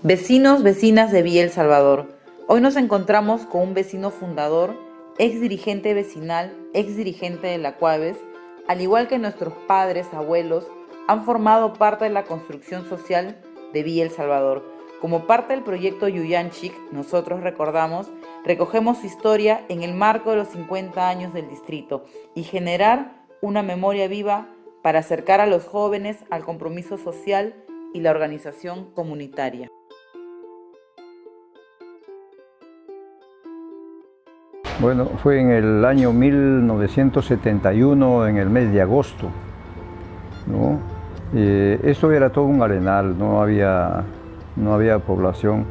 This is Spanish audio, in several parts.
Vecinos, vecinas de Villa El Salvador. Hoy nos encontramos con un vecino fundador, ex dirigente vecinal, ex dirigente de la Cuaves, al igual que nuestros padres, abuelos, han formado parte de la construcción social de Villa El Salvador. Como parte del proyecto Yuyanchik, nosotros recogemos su historia en el marco de los 50 años del distrito y generar una memoria viva para acercar a los jóvenes al compromiso social y la organización comunitaria. Bueno, fue en el año 1971, en el mes de agosto, ¿no? Esto era todo un arenal, no había población,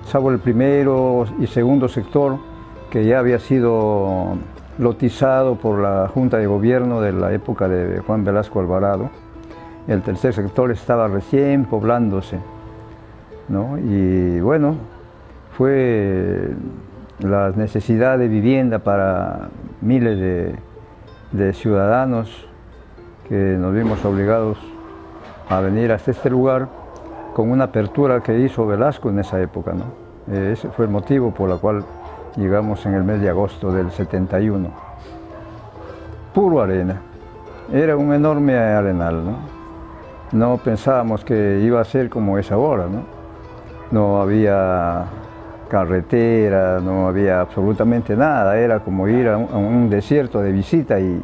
salvo el primero y segundo sector, que ya había sido lotizado por la Junta de Gobierno de la época de Juan Velasco Alvarado. El tercer sector estaba recién poblándose, ¿no? Y bueno, fue la necesidad de vivienda para miles de ciudadanos que nos vimos obligados a venir hasta este lugar con una apertura que hizo Velasco en esa época, ¿no? Ese fue el motivo por el cual llegamos en el mes de agosto del 71. Puro arena, era un enorme arenal, ¿no? No pensábamos que iba a ser como es ahora, ¿no? No había carretera, no había absolutamente nada, era como ir a un desierto de visita y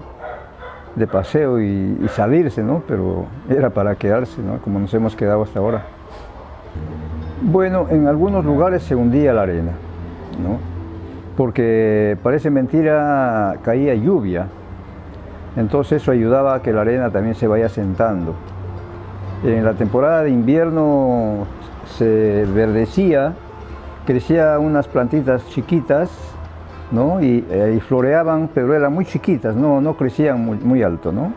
de paseo y salirse, ¿no? Pero era para quedarse, ¿no? Como nos hemos quedado hasta ahora. Bueno, en algunos lugares se hundía la arena, ¿no? Porque parece mentira, caía lluvia, entonces eso ayudaba a que la arena también se vaya asentando. En la temporada de invierno se verdecía, crecían unas plantitas chiquitas, ¿no? y floreaban, pero eran muy chiquitas, no crecían muy alto, ¿no?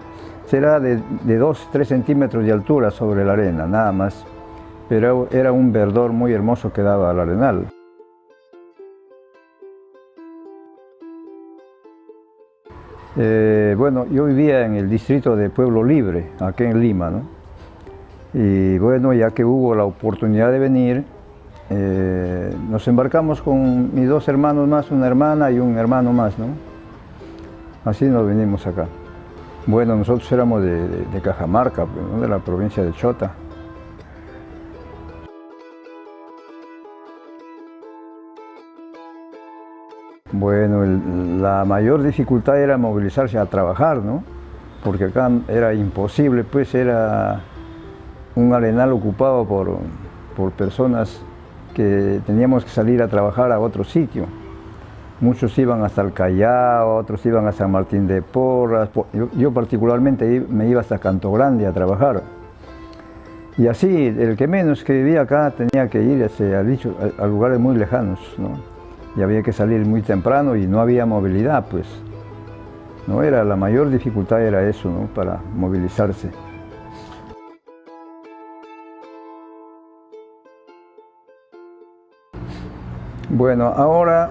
Será de 2-3 centímetros de altura sobre la arena, nada más. Pero era un verdor muy hermoso que daba al arenal. Bueno, yo vivía en el distrito de Pueblo Libre, aquí en Lima, ¿no? Y bueno, ya que hubo la oportunidad de venir, nos embarcamos con mis dos hermanos más, una hermana y un hermano más, ¿no? Así nos vinimos acá. Bueno, nosotros éramos de Cajamarca, ¿no? De la provincia de Chota. Bueno, la mayor dificultad era movilizarse a trabajar, ¿no? Porque acá era imposible, pues era un arenal ocupado por personas que teníamos que salir a trabajar a otro sitio. Muchos iban hasta el Callao, otros iban a San Martín de Porras. Yo particularmente me iba hasta Canto Grande a trabajar. Y así, el que menos que vivía acá tenía que ir a lugares muy lejanos, ¿no? Y había que salir muy temprano y no había movilidad, pues. ¿No? La mayor dificultad era eso, ¿no? Para movilizarse. Bueno, ahora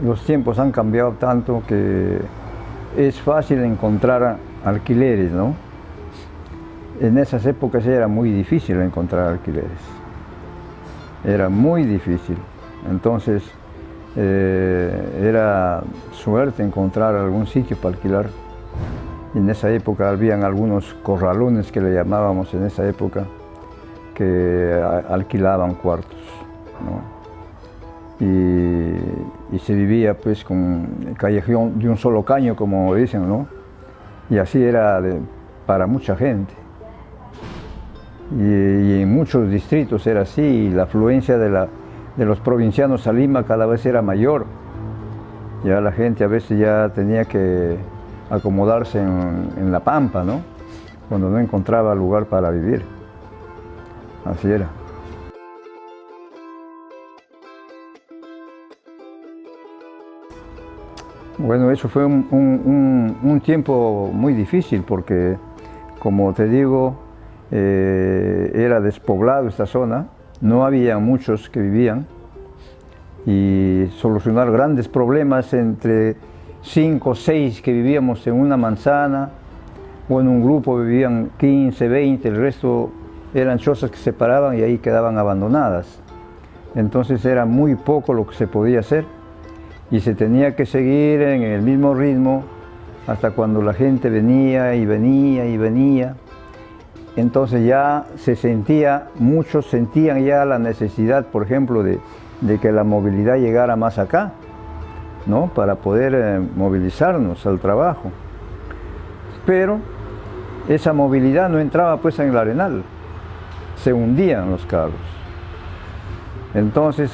los tiempos han cambiado tanto que es fácil encontrar alquileres, ¿no? En esas épocas era muy difícil encontrar alquileres. Era muy difícil. Entonces, era suerte encontrar algún sitio para alquilar. Y en esa época habían algunos corralones que le llamábamos en esa época, que alquilaban cuartos, ¿no? Y se vivía pues con callejón de un solo caño, como dicen, ¿no? Y así era para mucha gente. Y en muchos distritos era así, y la afluencia de los provincianos a Lima cada vez era mayor. Ya la gente a veces ya tenía que acomodarse en la pampa, ¿no? Cuando no encontraba lugar para vivir. Así era. Bueno, eso fue un tiempo muy difícil porque, como te digo, era despoblado esta zona, no había muchos que vivían, y solucionar grandes problemas entre 5 o 6 que vivíamos en una manzana o en un grupo vivían 15, 20, el resto eran chozas que se paraban y ahí quedaban abandonadas. Entonces era muy poco lo que se podía hacer y se tenía que seguir en el mismo ritmo hasta cuando la gente venía y venía y venía. Entonces ya se sentía, muchos sentían ya la necesidad, por ejemplo, de que la movilidad llegara más acá, ¿no? Para poder movilizarnos al trabajo. Pero esa movilidad no entraba pues en el Arenal, se hundían los carros. Entonces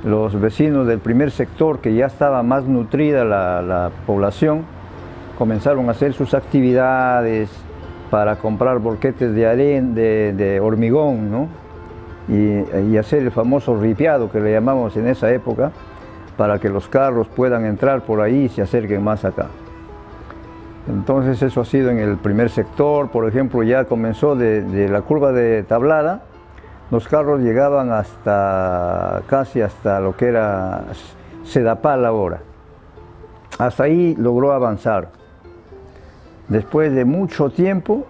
los vecinos del primer sector, que ya estaba más nutrida la población, comenzaron a hacer sus actividades para comprar bolquetes de arena, de hormigón, ¿no? Y hacer el famoso ripiado que le llamamos en esa época, para que los carros puedan entrar por ahí y se acerquen más acá. Entonces eso ha sido en el primer sector. Por ejemplo, ya comenzó de la curva de Tablada, los carros llegaban casi hasta lo que era Sedapal ahora. Hasta ahí logró avanzar. Después de mucho tiempo,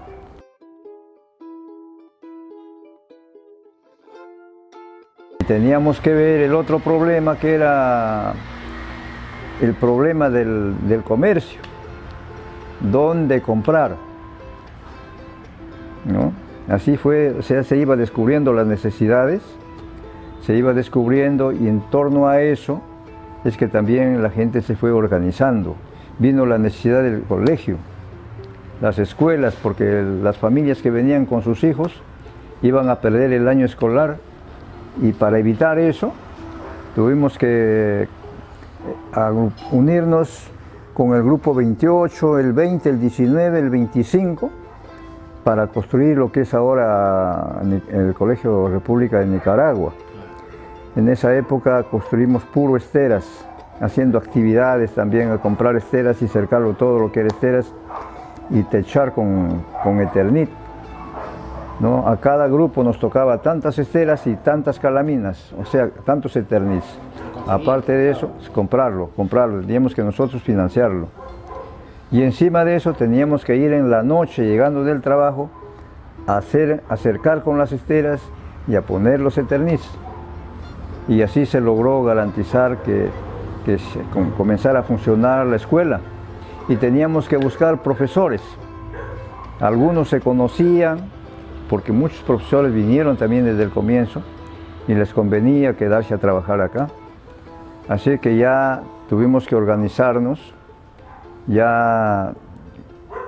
teníamos que ver el otro problema, que era el problema del comercio. ¿Dónde comprar? ¿No? Así fue, o sea, se iba descubriendo las necesidades, se iba descubriendo, y en torno a eso es que también la gente se fue organizando. Vino la necesidad del colegio, las escuelas, porque las familias que venían con sus hijos iban a perder el año escolar, y para evitar eso tuvimos que unirnos con el grupo 28, el 20, el 19, el 25, para construir lo que es ahora el Colegio República de Nicaragua. En esa época construimos puro esteras, haciendo actividades también, a comprar esteras y cercarlo todo lo que era esteras, y techar con Eternit, ¿no? A cada grupo nos tocaba tantas esteras y tantas calaminas, o sea, tantos Eternits. Aparte de eso, comprarlo, teníamos que nosotros financiarlo. Y encima de eso teníamos que ir en la noche, llegando del trabajo, a acercar con las esteras y a poner los Eternits. Y así se logró garantizar que comenzara a funcionar la escuela. Y teníamos que buscar profesores. Algunos se conocían, porque muchos profesores vinieron también desde el comienzo y les convenía quedarse a trabajar acá. Así que ya tuvimos que organizarnos ya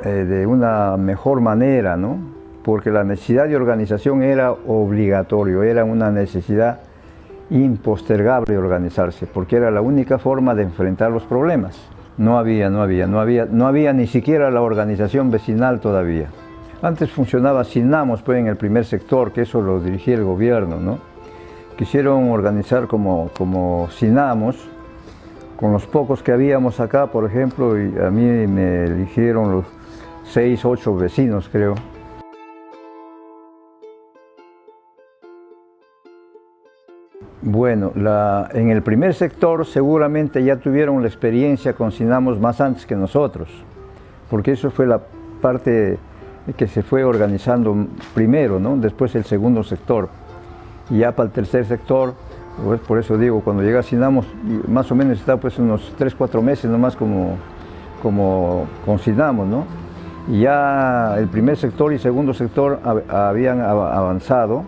de una mejor manera, ¿no? Porque la necesidad de organización era obligatorio, era una necesidad impostergable organizarse, porque era la única forma de enfrentar los problemas. No había ni siquiera la organización vecinal todavía. Antes funcionaba Sinamos, pues, en el primer sector, que eso lo dirigía el gobierno, ¿no? Quisieron organizar como Sinamos, con los pocos que habíamos acá, por ejemplo, y a mí me eligieron los 6, 8 vecinos, creo. Bueno, en el primer sector seguramente ya tuvieron la experiencia con Sinamos más antes que nosotros, porque eso fue la parte que se fue organizando primero, ¿no? Después el segundo sector. Y ya para el tercer sector, pues por eso digo, cuando llega a Sinamos, más o menos está pues unos 3, 4 meses nomás como con Sinamos, ¿no? Y ya el primer sector y segundo sector habían avanzado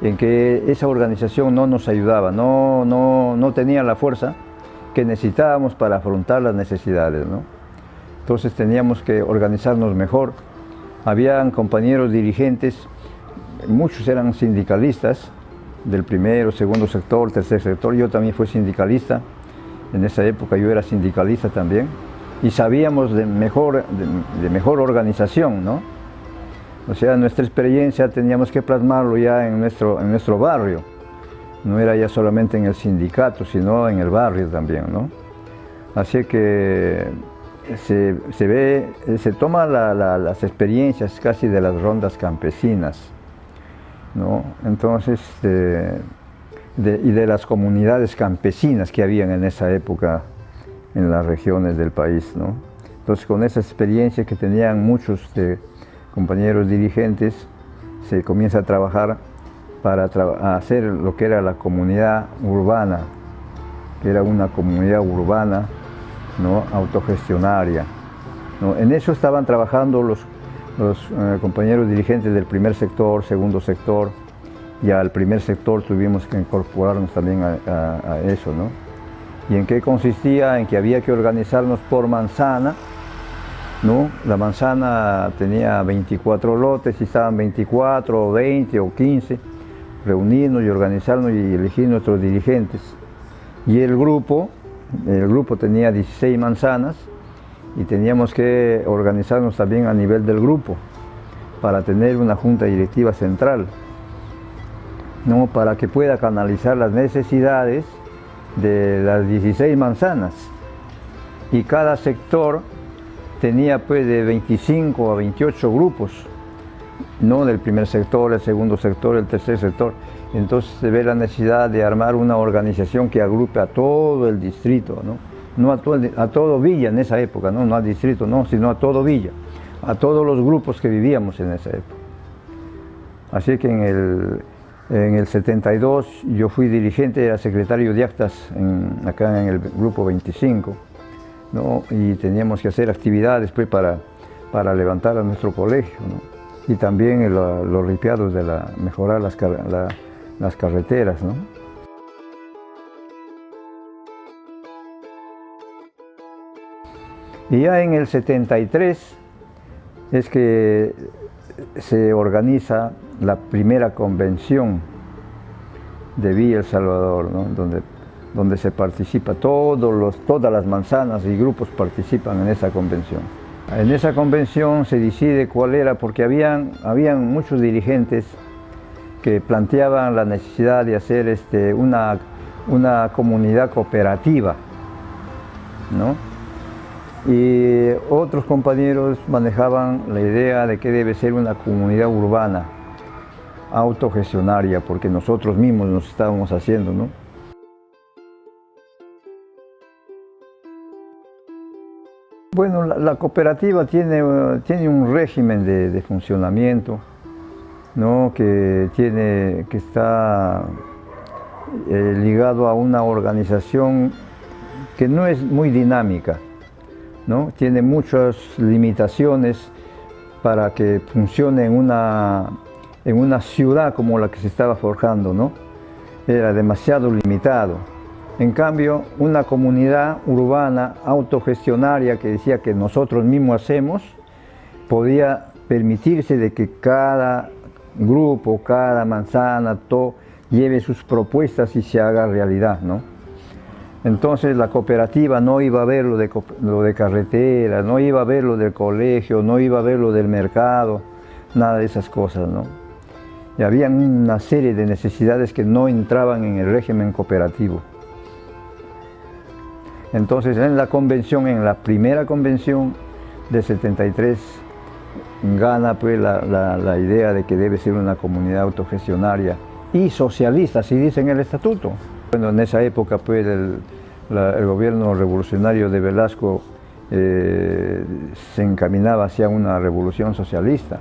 en que esa organización no nos ayudaba, no tenía la fuerza que necesitábamos para afrontar las necesidades, ¿no? Entonces teníamos que organizarnos mejor. Habían compañeros dirigentes, muchos eran sindicalistas, del primero, segundo sector, tercer sector. Yo también fui sindicalista, en esa época yo era sindicalista también, y sabíamos de mejor organización, ¿no? O sea, nuestra experiencia teníamos que plasmarlo ya en nuestro barrio. No era ya solamente en el sindicato, sino en el barrio también, ¿no? Así que se toma las experiencias casi de las rondas campesinas, ¿no? Entonces, y de las comunidades campesinas que habían en esa época en las regiones del país, ¿no? Entonces, con esa experiencia que tenían muchos compañeros dirigentes, se comienza a trabajar para hacer lo que era la comunidad urbana, que era una comunidad urbana, ¿no?, autogestionaria, ¿no? En eso estaban trabajando los compañeros dirigentes del primer sector, segundo sector, y al primer sector tuvimos que incorporarnos también a eso, ¿no? ¿Y en qué consistía? En que había que organizarnos por manzana, ¿no? La manzana tenía 24 lotes y estaban 24 o 20 o 15, reunirnos y organizarnos y elegir nuestros dirigentes. Y el grupo tenía 16 manzanas y teníamos que organizarnos también a nivel del grupo para tener una junta directiva central, ¿no?, para que pueda canalizar las necesidades de las 16 manzanas. Y cada sector tenía pues de 25 a 28 grupos, ¿no?, del primer sector, el segundo sector, el tercer sector. Entonces se ve la necesidad de armar una organización que agrupe a todo el distrito, no a todo Villa en esa época, no al distrito, no, sino a todo Villa, a todos los grupos que vivíamos en esa época. Así que en el 72 yo fui dirigente, era secretario de actas acá en el grupo 25, ¿no?, y teníamos que hacer actividades pues, para levantar a nuestro colegio, ¿no?, y también los ripiados de mejorar las carreteras, ¿no? Y ya en el 73 es que se organiza la primera convención de Villa El Salvador, ¿no?, donde se participa, todas las manzanas y grupos participan en esa convención. En esa convención se decide cuál era, porque habían muchos dirigentes que planteaban la necesidad de hacer una comunidad cooperativa, ¿no? Y otros compañeros manejaban la idea de que debe ser una comunidad urbana, autogestionaria, porque nosotros mismos nos estábamos haciendo, ¿no? Bueno, la cooperativa tiene un régimen de funcionamiento, ¿no?, que está ligado a una organización que no es muy dinámica, ¿no? Tiene muchas limitaciones para que funcione en una ciudad como la que se estaba forjando, ¿no? Era demasiado limitado. En cambio, una comunidad urbana autogestionaria que decía que nosotros mismos hacemos, podía permitirse de que cada grupo, cada manzana, todo lleve sus propuestas y se haga realidad, ¿no? Entonces la cooperativa no iba a ver lo de carretera, no iba a ver lo del colegio, no iba a ver lo del mercado, nada de esas cosas, ¿no? Y había una serie de necesidades que no entraban en el régimen cooperativo. Entonces en la primera convención de 73, gana pues la idea de que debe ser una comunidad autogestionaria y socialista, así dice en el estatuto. Bueno, en esa época pues el gobierno revolucionario de Velasco se encaminaba hacia una revolución socialista.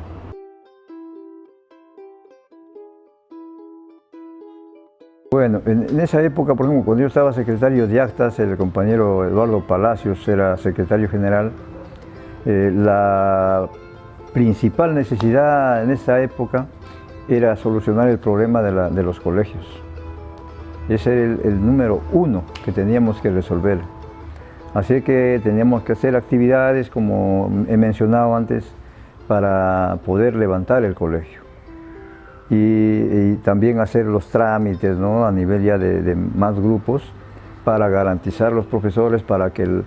Bueno, en esa época, por ejemplo, cuando yo estaba secretario de actas, el compañero Eduardo Palacios era secretario general. La principal necesidad en esa época era solucionar el problema de los colegios. Ese era el número uno que teníamos que resolver. Así que teníamos que hacer actividades, como he mencionado antes, para poder levantar el colegio. Y también hacer los trámites, ¿no?, a nivel ya de más grupos, para garantizar los profesores, para que el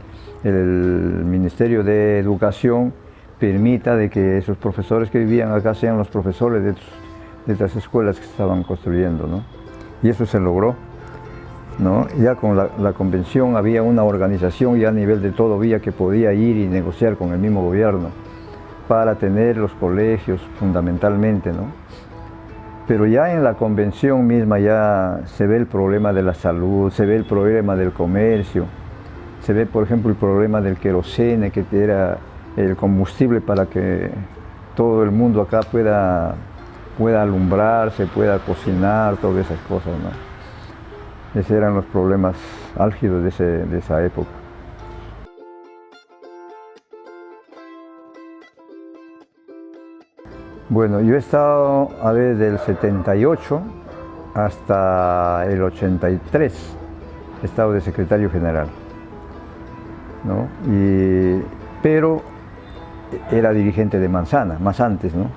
Ministerio de Educación permita de que esos profesores que vivían acá sean los profesores de estas escuelas que se estaban construyendo, ¿no? Y eso se logró, ¿no? Ya con la convención había una organización ya a nivel de todo Villa que podía ir y negociar con el mismo gobierno para tener los colegios fundamentalmente, ¿no? Pero ya en la convención misma ya se ve el problema de la salud, se ve el problema del comercio, se ve por ejemplo el problema del querosene, que era el combustible para que todo el mundo acá pueda pueda alumbrar, se pueda cocinar, todas esas cosas, ¿no? Esos eran los problemas álgidos de esa época. Bueno, yo he estado desde el 78 hasta el 83, he estado de secretario general, ¿no? Pero era dirigente de manzana, más antes, ¿no?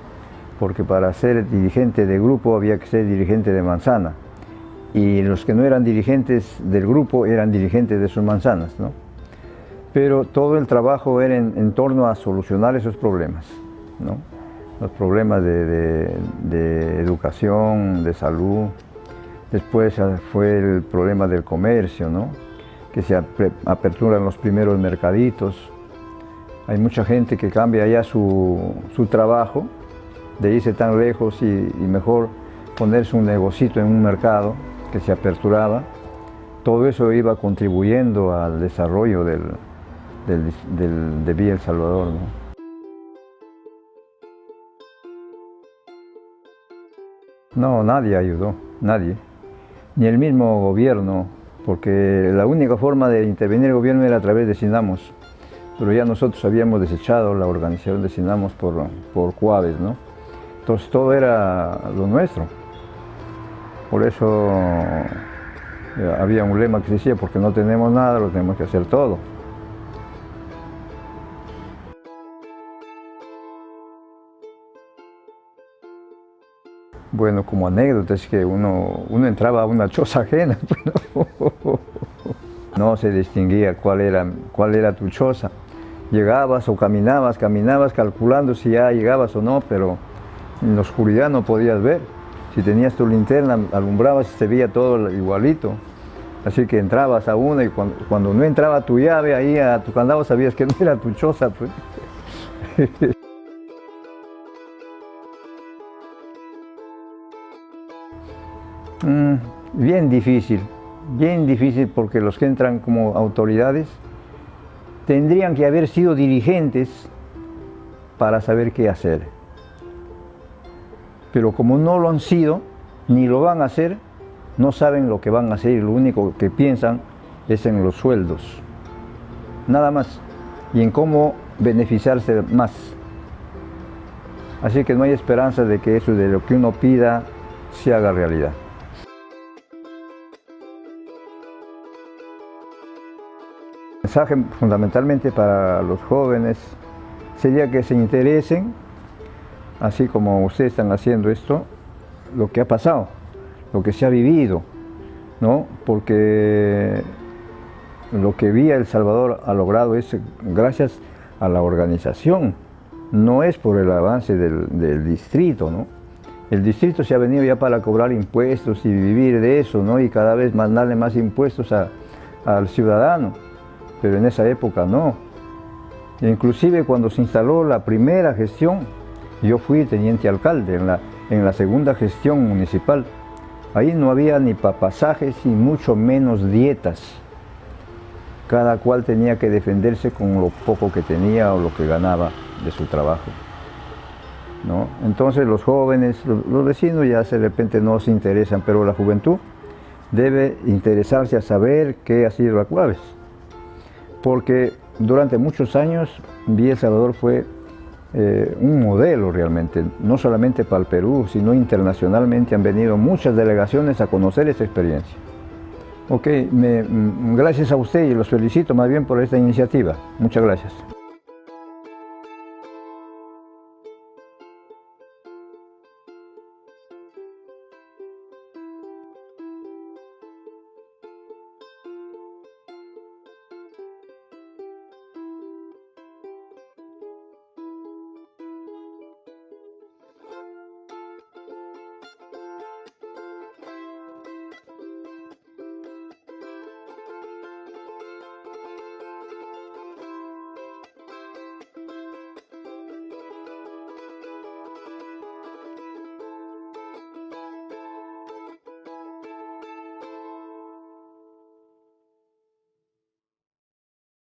Porque para ser dirigente de grupo había que ser dirigente de manzana. Y los que no eran dirigentes del grupo eran dirigentes de sus manzanas, ¿no? Pero todo el trabajo era en torno a solucionar esos problemas, ¿no? Los problemas de educación, de salud. Después fue el problema del comercio, ¿no? Que se aperturan los primeros mercaditos. Hay mucha gente que cambia ya su trabajo, de irse tan lejos y mejor ponerse un negocito en un mercado que se aperturaba. Todo eso iba contribuyendo al desarrollo de Villa El Salvador, ¿no? No, nadie ayudó, nadie. Ni el mismo gobierno, porque la única forma de intervenir el gobierno era a través de SINAMOS. Pero ya nosotros habíamos desechado la organización de SINAMOS por COAVES, ¿no? Entonces todo era lo nuestro. Por eso había un lema que decía, porque no tenemos nada, lo tenemos que hacer todo. Bueno, como anécdota es que uno entraba a una choza ajena, no se distinguía cuál era tu choza. Llegabas o caminabas calculando si ya llegabas o no, pero en la oscuridad no podías ver. Si tenías tu linterna, alumbrabas y se veía todo igualito. Así que entrabas a una y cuando no entraba tu llave ahí a tu candado sabías que no era tu choza, pues. Bien difícil porque los que entran como autoridades tendrían que haber sido dirigentes para saber qué hacer. Pero como no lo han sido, ni lo van a hacer, no saben lo que van a hacer y lo único que piensan es en los sueldos. Nada más. Y en cómo beneficiarse más. Así que no hay esperanza de que eso de lo que uno pida se haga realidad. El mensaje fundamentalmente para los jóvenes sería que se interesen, así como ustedes están haciendo esto, lo que ha pasado, lo que se ha vivido, ¿no? Porque lo que Villa El Salvador ha logrado es gracias a la organización, no es por el avance del distrito, ¿no? El distrito se ha venido ya para cobrar impuestos y vivir de eso, ¿no? Y cada vez mandarle más impuestos al ciudadano, pero en esa época no. Inclusive cuando se instaló la primera gestión, yo fui teniente alcalde en la segunda gestión municipal. Ahí no había ni pasajes y mucho menos dietas. Cada cual tenía que defenderse con lo poco que tenía o lo que ganaba de su trabajo, ¿no? Entonces los jóvenes, los vecinos ya de repente no se interesan, pero la juventud debe interesarse a saber qué ha sido la COAVES. Porque durante muchos años Villa El Salvador fue un modelo realmente, no solamente para el Perú, sino internacionalmente han venido muchas delegaciones a conocer esta experiencia. Ok, gracias a usted y los felicito más bien por esta iniciativa. Muchas gracias.